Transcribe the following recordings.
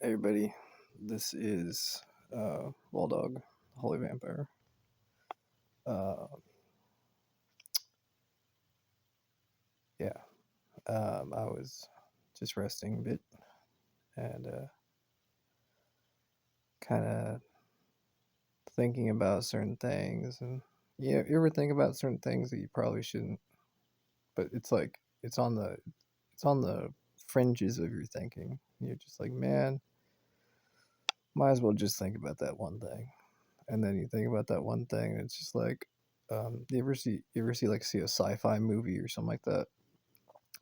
Hey everybody, this is Waldog, Holy Vampire. Uh, yeah, I was just resting a bit and kind of thinking about certain things, and you ever think about certain things that you probably shouldn't, but it's like it's on the fringes of your thinking. You're just like, man, might as well just think about that one thing, and then you think about that one thing, and it's just like, you ever see a sci-fi movie or something like that?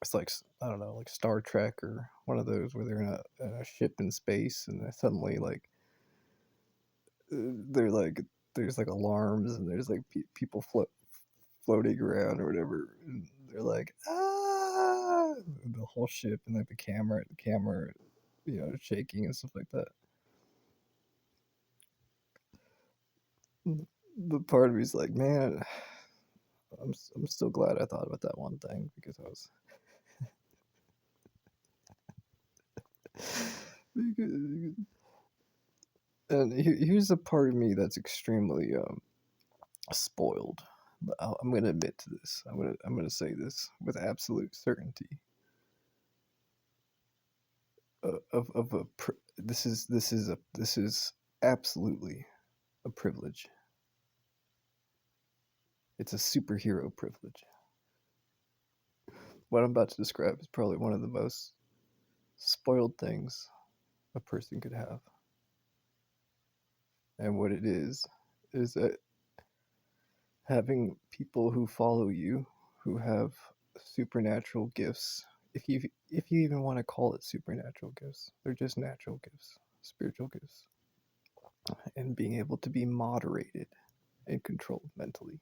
It's like, I don't know, like Star Trek or one of those where they're in a ship in space, and they suddenly like they're like there's like alarms, and there's like people floating around or whatever, and they're like, ah, the whole ship, and like the camera shaking and stuff like that. But part of me's like, man, I'm still glad I thought about that one thing, because I was because, and here's the part of me that's extremely spoiled. But I'm gonna admit to this. I'm gonna say this with absolute certainty. Of a this is absolutely a privilege. It's a superhero privilege. What I'm about to describe is probably one of the most spoiled things a person could have. And what it is that having people who follow you who have supernatural gifts, if you even want to call it supernatural gifts, they're just natural gifts, spiritual gifts, and being able to be moderated and controlled mentally,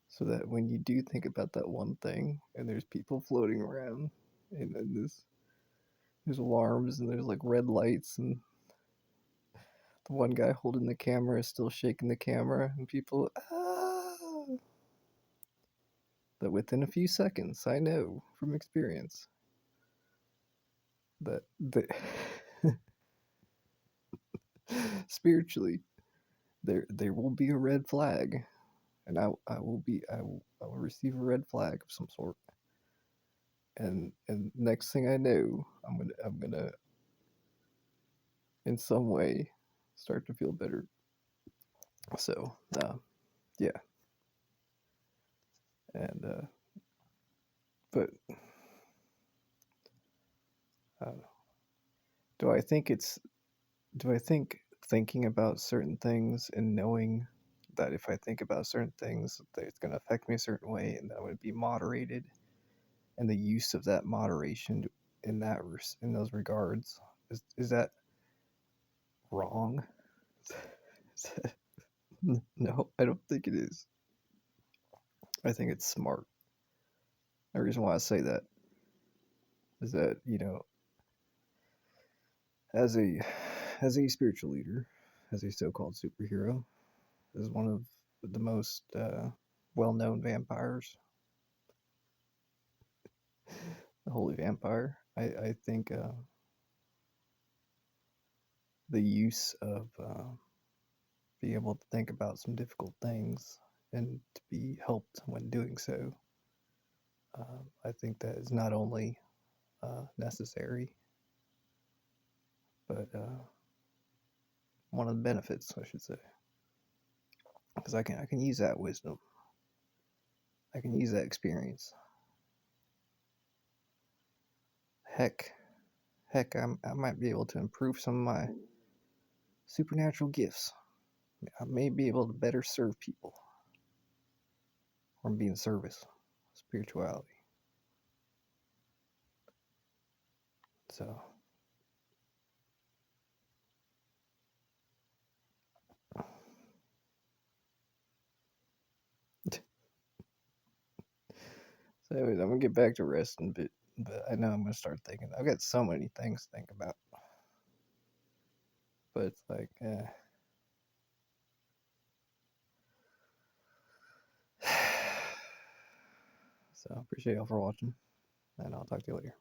so that when you do think about that one thing and there's people floating around, and then there's alarms, and there's like red lights, and the one guy holding the camera is still shaking the camera, and people, that within a few seconds, I know from experience that spiritually there will be a red flag, and I will receive a red flag of some sort, and next thing I know, I'm gonna in some way start to feel better. So yeah, and but I don't know. Do I think it's do I think thinking about certain things and knowing that if I think about certain things, that it's going to affect me a certain way, and that would be moderated, and the use of that moderation in those regards, is that wrong? No, I don't think it is. I think it's smart. The reason why I say that is that, as a spiritual leader, as a so-called superhero, as one of the most well-known vampires, the Holy Vampire, I think the use of being able to think about some difficult things and to be helped when doing so, I think that is not only necessary, but one of the benefits, I should say, because I can use that wisdom, I can use that experience. Heck, I might be able to improve some of my supernatural gifts. I may be able to better serve people, or be in service, spirituality. So, anyways, I'm gonna get back to resting, but I know I'm gonna start thinking. I've got so many things to think about, but it's like, so appreciate y'all for watching, and I'll talk to you later.